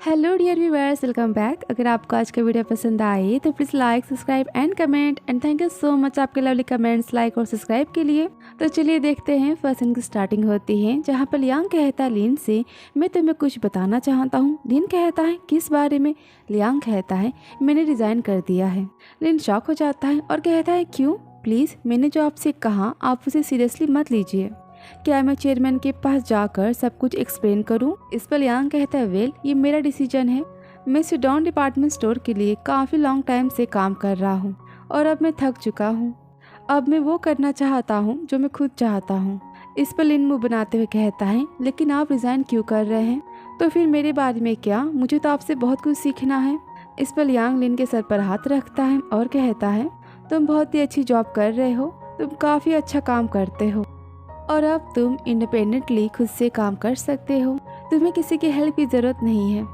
Hello dear viewers, welcome back. अगर आपको आज का वीडियो पसंद आए तो please like, subscribe and comment. And thank you so much आपके लवली कमेंट्स, लाइक और सब्सक्राइब के लिए। तो चलिए देखते हैं। फर्स्ट सीन की स्टार्टिंग होती है जहाँ पर लियांग कहता है लिन से, मैं तुम्हें कुछ बताना चाहता हूँ। लिन कहता है किस बारे में? लियांग कहता है मैंने रिज़ाइन कर दिया है। लिन शॉक हो जाता है और कहता है क्यों? प्लीज़, मैंने जो आपसे कहा आप उसे सीरियसली मत लीजिए। क्या मैं चेयरमैन के पास जाकर सब कुछ एक्सप्लेन करूं? इस पर लियांग कहता है वेल, ये मेरा डिसीजन है। मैं सिडॉन डिपार्टमेंट स्टोर के लिए काफ़ी लॉन्ग टाइम से काम कर रहा हूं और अब मैं थक चुका हूं। अब मैं वो करना चाहता हूं जो मैं खुद चाहता हूं। इस पर लिन मुंह बनाते हुए कहता है लेकिन आप रिज़ाइन क्यों कर रहे हैं? तो फिर मेरे बारे में क्या? मुझे तो आपसे बहुत कुछ सीखना है। इस पर लियांग लिन के सर पर हाथ रखता है और कहता है तुम बहुत ही अच्छी जॉब कर रहे हो, तुम काफ़ी अच्छा काम करते हो और अब तुम इंडिपेंडेंटली खुद से काम कर सकते हो। तुम्हें किसी की हेल्प की ज़रूरत नहीं है।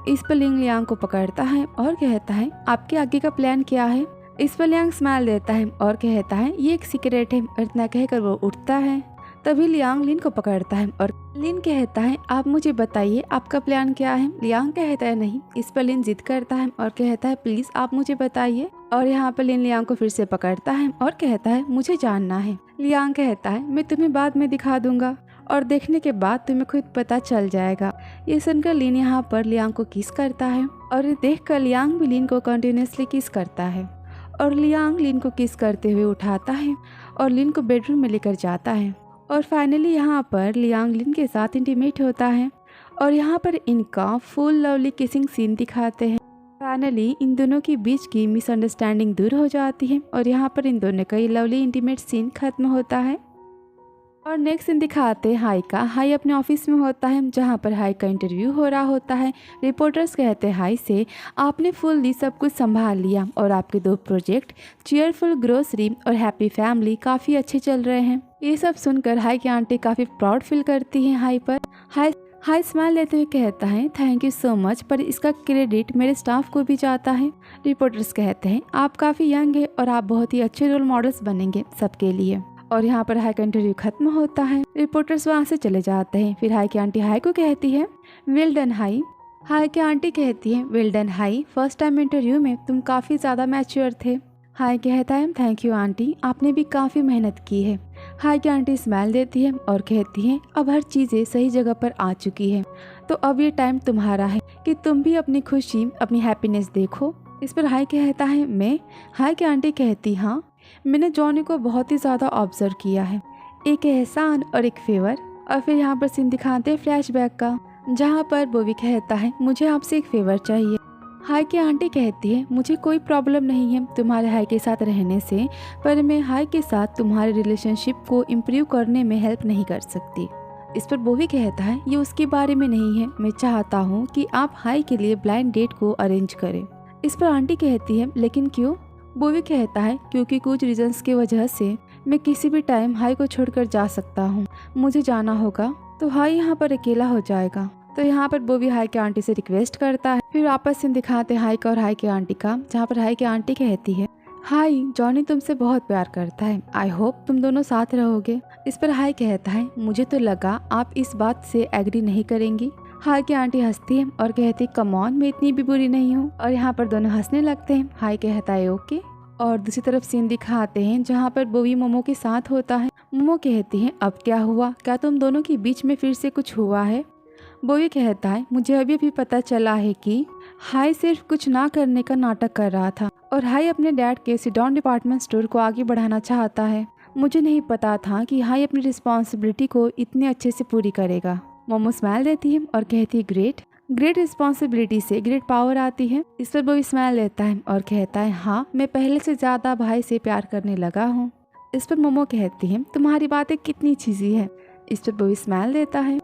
इस पर लिंग लियांग को पकड़ता है और कहता है आपके आगे का प्लान क्या है? इस पर लियांग स्माइल देता है और कहता है ये एक सीक्रेट है। और इतना कहकर वो उठता है। तभी लियांग लिन को पकड़ता है और लिन कहता है आप मुझे बताइए आपका प्लान क्या है? लियांग कहता है नहीं। इस पर लिन जिद करता है और कहता है प्लीज आप मुझे बताइए। और यहाँ पर लिन लियांग को फिर से पकड़ता है और कहता है मुझे जानना है। लियांग कहता है मैं तुम्हें बाद में दिखा दूंगा और देखने के बाद तुम्हें खुद पता चल जाएगा। ये सुनकर लिन यहाँ पर लियांग को किस करता है और ये देखकर लियांग भी लिन को कंटिन्यूसली किस करता है। और लियांग लिन को किस करते हुए उठाता है और लिन को बेडरूम में लेकर जाता है। और फाइनली यहाँ पर लियांग लिन के साथ इंटीमेट होता है और यहाँ पर इनका फुल लवली किसिंग सीन दिखाते हैं। फाइनली इन दोनों के बीच की मिसअंडरस्टैंडिंग दूर हो जाती है और यहाँ पर इन दोनों का ये लवली इंटीमेट सीन खत्म होता है। और नेक्स्ट सीन दिखाते हैं हाई का। हाई अपने ऑफिस में होता है जहाँ पर हाई का इंटरव्यू हो रहा होता है। रिपोर्टर्स कहते हैं हाई से आपने फुल्ली सब कुछ संभाल लिया और आपके 2 प्रोजेक्ट चीयरफुल ग्रोसरी और हैप्पी फैमिली काफ़ी अच्छे चल रहे हैं। ये सब सुनकर हाई की आंटी काफ़ी प्राउड फील करती हैं हाई पर। हाई स्माइल लेते हुए कहता है थैंक यू सो मच, पर इसका क्रेडिट मेरे स्टाफ को भी जाता है। रिपोर्टर्स कहते हैं आप काफ़ी यंग है और आप बहुत ही अच्छे रोल मॉडल्स बनेंगे सबके लिए। और यहाँ पर हाई का इंटरव्यू खत्म होता है। रिपोर्टर्स वहाँ से चले जाते हैं। फिर हाई की आंटी हाई को कहती है वेल डन हाई। हाई की आंटी कहती है well done high, first time interview में तुम काफ़ी ज़्यादा मैच्योर थे। हाई कहता है थैंक यू आंटी, आपने भी काफ़ी मेहनत की है। हाई की आंटी स्माइल देती है और कहती है अब हर चीज़ें सही जगह पर आ चुकी है, तो अब ये टाइम तुम्हारा है कि तुम भी अपनी खुशी, अपनी हैप्पीनेस देखो। इस पर हाई कहता है मैं? हाई की आंटी कहती हाँ, मैंने जॉनी को बहुत ही ज़्यादा ऑब्जर्व किया है, एक एहसान और एक फेवर। और फिर यहाँ पर सीन दिखाते हैं फ्लैशबैक का, जहाँ पर बोवी कहता है मुझे आपसे एक फेवर चाहिए। हाई की आंटी कहती है मुझे कोई प्रॉब्लम नहीं है तुम्हारे हाई के साथ रहने से, पर मैं हाई के साथ तुम्हारे रिलेशनशिप को इम्प्रूव करने में हेल्प नहीं कर सकती। इस पर बोवी कहता है ये उसके बारे में नहीं है, मैं चाहता हूँ कि आप हाई के लिए ब्लाइंड डेट को अरेंज करें। इस पर आंटी कहती है लेकिन क्यों? बोवी कहता है क्योंकि कुछ रीजंस की वजह से मैं किसी भी टाइम हाई को छोड़कर जा सकता हूँ। मुझे जाना होगा तो हाई यहाँ पर अकेला हो जाएगा। तो यहाँ पर बोवी हाई के आंटी से रिक्वेस्ट करता है। फिर आपस में दिखाते हाई का और हाई के आंटी का, जहाँ पर हाई की आंटी कहती है हाई जॉनी तुमसे बहुत प्यार करता है, आई होप तुम दोनों साथ रहोगे। इस पर हाई कहता है मुझे तो लगा आप इस बात से एग्री नहीं करेंगी। हाई की आंटी हंसती है और कहती कम ऑन, मैं इतनी भी बुरी नहीं हूँ। और यहाँ पर दोनों हंसने लगते हैं। हाई कहता है ओके। और दूसरी तरफ सीन दिखाते हैं जहाँ पर बोवी मोमो के साथ होता है। मोमो कहती है अब क्या हुआ, क्या तुम दोनों के बीच में फिर से कुछ हुआ है? बोवी कहता है मुझे अभी भी पता चला है कि हाई सिर्फ कुछ ना करने का नाटक कर रहा था और हाई अपने डैड के सिडॉन डिपार्टमेंट स्टोर को आगे बढ़ाना चाहता है। मुझे नहीं पता था कि हाई अपनी रिस्पॉन्सिबिलिटी को इतने अच्छे से पूरी करेगा। मोमो स्माइल देती है और कहती है ग्रेट रिस्पॉन्सिबिलिटी से ग्रेट पावर आती है। इस पर बोवी स्माइल देता है और कहता है हाँ, मैं पहले से ज़्यादा भाई से प्यार करने लगा हूँ। इस पर मोमो कहती है तुम्हारी बातें कितनी चीज़ी है। इस पर बोवी स्माइल देता है।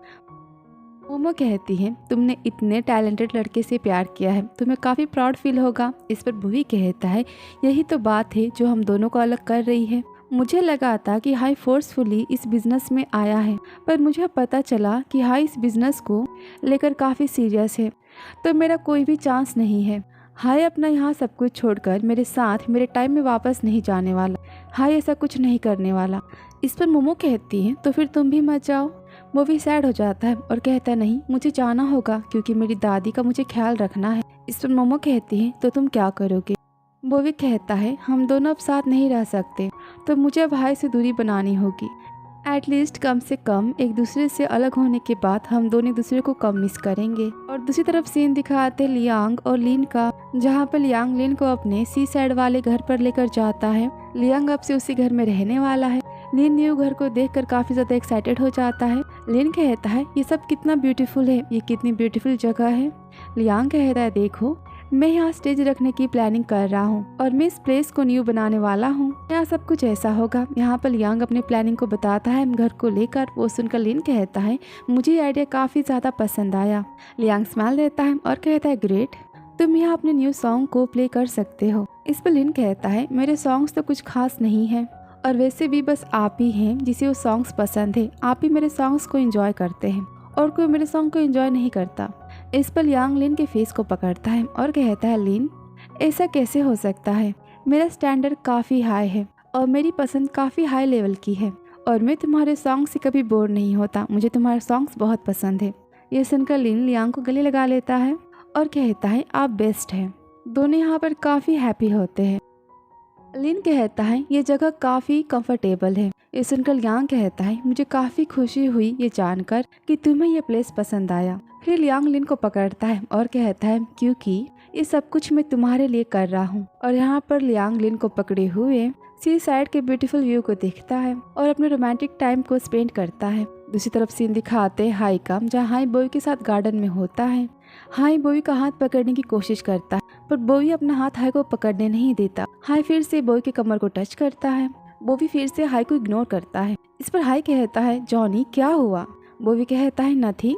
मोमो कहती है तुमने इतने टैलेंटेड लड़के से प्यार किया है, तुम्हें काफ़ी प्राउड फील होगा। इस पर बोवी कहता है यही तो बात है जो हम दोनों को अलग कर रही है। मुझे लगा था कि हाई फोर्सफुली इस बिज़नेस में आया है, पर मुझे पता चला कि हाई इस बिज़नेस को लेकर काफ़ी सीरियस है, तो मेरा कोई भी चांस नहीं है। हाई अपना यहाँ सब कुछ छोड़कर मेरे साथ मेरे टाइम में वापस नहीं जाने वाला। हाई ऐसा कुछ नहीं करने वाला। इस पर मोमो कहती है तो फिर तुम भी मत जाओ। बोवी सैड हो जाता है और कहता है नहीं, मुझे जाना होगा क्योंकि मेरी दादी का मुझे ख्याल रखना है। इस पर मोमो कहती है तो तुम क्या करोगे? बोवी कहता है हम दोनों अब साथ नहीं रह सकते, तो मुझे भाई से दूरी बनानी होगी। एटलीस्ट कम से कम एक दूसरे से अलग होने के बाद हम दोनों एक दूसरे को कम मिस करेंगे। और दूसरी तरफ सीन दिखाते लियांग और लीन का, जहाँ पर लियांग लीन को अपने सी साइड वाले घर पर लेकर जाता है। लियांग अब से उसी घर में रहने वाला है। लीन न्यू घर को देखकर काफी ज्यादा एक्साइटेड हो जाता है। लीन कहता है ये सब कितना ब्यूटीफुल है, ये कितनी ब्यूटीफुल जगह है। लियांग कहता है देखो, मैं यहाँ स्टेज रखने की प्लानिंग कर रहा हूँ और मैं इस प्लेस को न्यू बनाने वाला हूँ। यहाँ सब कुछ ऐसा होगा। यहाँ पर लियांग अपनी प्लानिंग को बताता है घर को लेकर। वो सुनकर लीन कहता है मुझे ये आइडिया काफी ज्यादा पसंद आया। लियांग स्माइल देता है और कहता है ग्रेट, तुम यहाँ अपने न्यू सॉन्ग को प्ले कर सकते हो। इस पर लीन कहता है मेरे सॉन्ग्स तो कुछ खास नहीं है और वैसे भी बस आप ही हैं जिसे वो सॉन्ग्स पसंद है। आप ही मेरे सॉन्ग्स को एंजॉय करते हैं और कोई मेरे सॉन्ग को एंजॉय नहीं करता। इस पर लियांग लीन के फेस को पकड़ता है और कहता है लीन, ऐसा कैसे हो सकता है? मेरा स्टैंडर्ड काफ़ी हाई है और मेरी पसंद काफ़ी हाई लेवल की है और मैं तुम्हारे सॉन्ग से कभी बोर नहीं होता। मुझे तुम्हारे सॉन्ग्स बहुत पसंद है। ये सुनकर लीन लियांग को गले लगा लेता है और कहता है आप बेस्ट हैं। दोनों यहाँ पर काफ़ी हैप्पी होते हैं। लीन कहता है ये जगह काफ़ी कंफर्टेबल है। ये सुनकर लियांग कहता है मुझे काफ़ी खुशी हुई ये जानकर कि तुम्हें ये प्लेस पसंद आया। फिर लियांग लीन को पकड़ता है और कहता है क्योंकि ये सब कुछ मैं तुम्हारे लिए कर रहा हूँ। और यहाँ पर लियांग लीन को पकड़े हुए सी साइड के ब्यूटीफुल व्यू को देखता है और अपने रोमांटिक टाइम को स्पेंड करता है। दूसरी तरफ सीन दिखाते हैं हाई का, जहाँ हाई बोई के साथ गार्डन में होता है। हाई बोई का हाथ पकड़ने की कोशिश करता है पर बोई अपना हाथ हाई को पकड़ने नहीं देता। हाई फिर से बोई के कमर को टच करता है। बोवी फिर से हाई को इग्नोर करता है। इस पर हाई कहता है जॉनी क्या हुआ? बोवी कहता है नथिंग।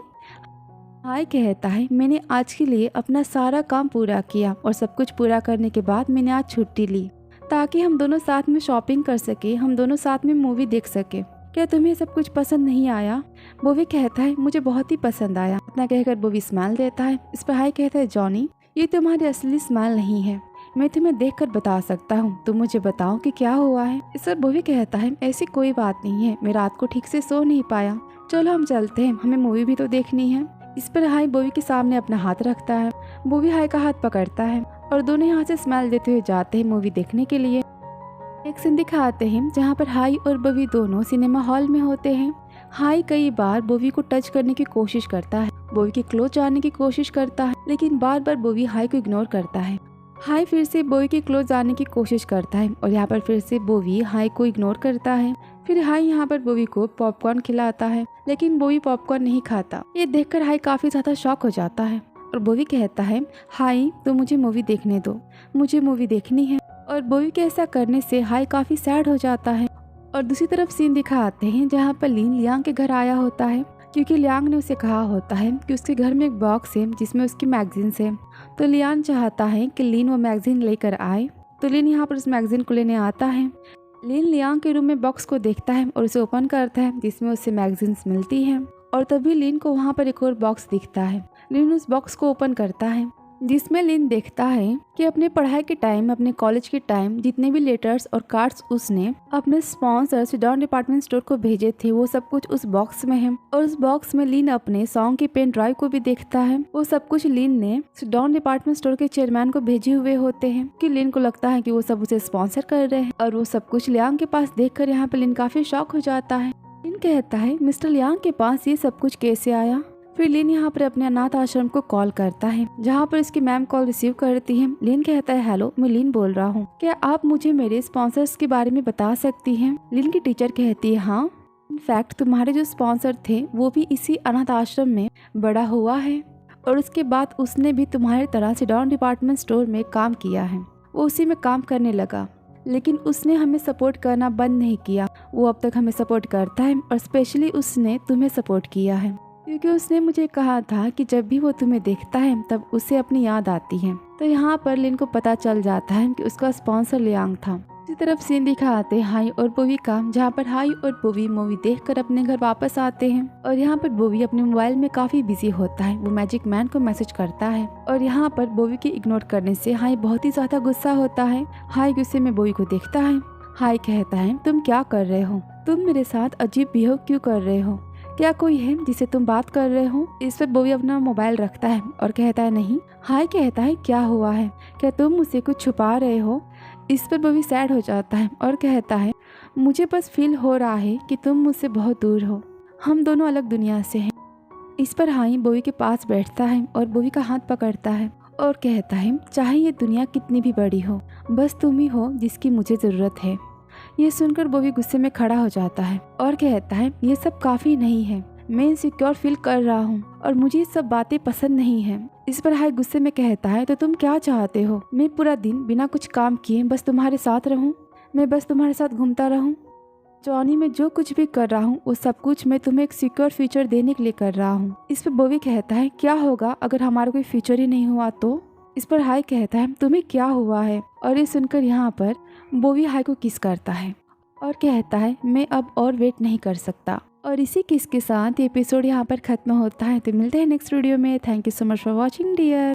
हाई कहता है मैंने आज के लिए अपना सारा काम पूरा किया और सब कुछ पूरा करने के बाद मैंने आज छुट्टी ली ताकि हम दोनों साथ में शॉपिंग कर सके, हम दोनों साथ में मूवी देख सके। क्या तुम्हें सब कुछ पसंद नहीं आया? बोवी कहता है मुझे बहुत ही पसंद आया। इतना कहकर बोवी स्माइल देता है। इस पर हाई कहता है जॉनी ये तुम्हारी असली स्माइल नहीं है, मैं तुम्हें देखकर बता सकता हूँ, तुम मुझे बताओ कि क्या हुआ है। इस पर बोवी कहता है ऐसी कोई बात नहीं है, मैं रात को ठीक से सो नहीं पाया, चलो हम चलते हैं, हमें मूवी भी तो देखनी है। इस पर हाई बोवी के सामने अपना हाथ रखता है। बोवी हाई का हाथ पकड़ता है और दोनों यहाँ से स्माइल देते हुए जाते हैं मूवी देखने के लिए। एक सीन दिखाते हैं जहाँ पर हाई और बोवी दोनों सिनेमा हॉल में होते हैं। हाई कई बार बोवी को टच करने की कोशिश करता है, बोवी के क्लोज जाने की कोशिश करता है, लेकिन बार बार बोवी हाई को इग्नोर करता है। हाई फिर से बोवी के क्लोज जाने की कोशिश करता है और यहाँ पर फिर से बोवी हाई को इग्नोर करता है। फिर हाई यहाँ पर बोवी को पॉपकॉर्न खिलाता है, लेकिन बोवी पॉपकॉर्न नहीं खाता। ये देखकर हाई काफी ज्यादा शॉक हो जाता है और बोवी कहता है हाई तो मुझे मूवी देखने दो, मुझे मूवी देखनी है। और बोवी के ऐसा करने से हाई काफी सैड हो जाता है। और दूसरी तरफ सीन दिखाते हैं जहाँ पर लीन लियांग के घर आया होता है, क्योंकि लियांग ने उसे कहा होता है कि उसके घर में एक बॉक्स है जिसमें उसकी मैगजीन्स है। तो लियांग चाहता है कि लीन वो मैगजीन लेकर आए। तो लीन यहाँ पर उस मैगजीन को लेने आता है। लीन लियांग के रूम में बॉक्स को देखता है और उसे ओपन करता है जिसमें उसे मैगजीन्स मिलती हैं। और तभी लीन को वहाँ पर एक और बॉक्स दिखता है। लीन उस बॉक्स को ओपन करता है जिसमें लीन देखता है कि अपने पढ़ाई के टाइम, अपने कॉलेज के टाइम जितने भी लेटर्स और कार्ड्स उसने अपने स्पॉन्सर सिडॉन डिपार्टमेंट स्टोर को भेजे थे वो सब कुछ उस बॉक्स में है। और उस बॉक्स में लीन अपने सॉन्ग की पेन ड्राइव को भी देखता है। वो सब कुछ लीन ने सिडॉन डिपार्टमेंट स्टोर के चेयरमैन को भेजे हुए होते हैं कि लीन को लगता है कि वो सब उसे स्पॉन्सर कर रहे हैं। और वो सब कुछ लियांग के पास देखकर यहाँ पे लीन काफी शॉक हो जाता है। लीन कहता है मिस्टर लियांग के पास ये सब कुछ कैसे आया? फिर लीन यहाँ पर अपने अनाथ आश्रम को कॉल करता है जहाँ पर इसकी मैम कॉल रिसीव करती है। लीन कहता है हेलो, मैं लीन बोल रहा हूँ, क्या आप मुझे मेरे स्पॉन्सर्स के बारे में बता सकती हैं? लीन की टीचर कहती है हाँ, इनफैक्ट तुम्हारे जो स्पॉन्सर थे वो भी इसी अनाथ आश्रम में बड़ा हुआ है और उसके बाद उसने भी तुम्हारी तरह सिडॉन डिपार्टमेंट स्टोर में काम किया है। वो उसी में काम करने लगा, लेकिन उसने हमें सपोर्ट करना बंद नहीं किया। वो अब तक हमें सपोर्ट करता है और स्पेशली उसने तुम्हें सपोर्ट किया है, क्योंकि उसने मुझे कहा था कि जब भी वो तुम्हें देखता है तब उसे अपनी याद आती है। तो यहाँ पर लीन को पता चल जाता है कि उसका स्पॉन्सर लियांग था। इसी तरफ सीन दिखाते हाई और बोवी का, जहाँ पर हाई और बोवी मूवी देखकर अपने घर वापस आते हैं। और यहाँ पर बोवी अपने मोबाइल में काफी बिजी होता है। वो मैजिक मैन को मैसेज करता है और यहाँ पर बोवी के इग्नोर करने से हाई बहुत ही ज्यादा गुस्सा होता है। हाई गुस्से में बोवी को देखता है। हाई कहता है तुम क्या कर रहे हो? तुम मेरे साथ अजीब बिहेव क्यों कर रहे हो? क्या कोई है जिसे तुम बात कर रहे हो? इस पर बोवी अपना मोबाइल रखता है और कहता है नहीं। हाय कहता है क्या हुआ है, क्या तुम मुझसे कुछ छुपा रहे हो? इस पर बोवी सैड हो जाता है और कहता है मुझे बस फील हो रहा है कि तुम मुझसे बहुत दूर हो, हम दोनों अलग दुनिया से हैं। इस पर हाई बोवी के पास बैठता है और बोवी का हाथ पकड़ता है और कहता है चाहे ये दुनिया कितनी भी बड़ी हो, बस तुम ही हो जिसकी मुझे ज़रूरत है। ये सुनकर बोवी गुस्से में खड़ा हो जाता है और कहता है ये सब काफ़ी नहीं है, मैं इनसिक्योर फील कर रहा हूँ और मुझे ये सब बातें पसंद नहीं है। इस पर हाई गुस्से में कहता है तो तुम क्या चाहते हो? मैं पूरा दिन बिना कुछ काम किए बस तुम्हारे साथ रहूँ? मैं बस तुम्हारे साथ घूमता रहूँ? जॉनी, मैं जो कुछ भी कर रहा हूँ वो सब कुछ मैं तुम्हें एक सिक्योर फ्यूचर देने के लिए कर रहा हूँ। इस पर बोवी कहता है क्या होगा अगर हमारा कोई फ्यूचर ही नहीं हुआ तो? इस पर हाई कहता है तुम्हें क्या हुआ है? और ये सुनकर यहाँ पर बोवी हाई को किस करता है और कहता है मैं अब और वेट नहीं कर सकता। और इसी किस के साथ ये एपिसोड यहाँ पर खत्म होता है। तो मिलते हैं नेक्स्ट वीडियो में। Thank you so much for watching dear.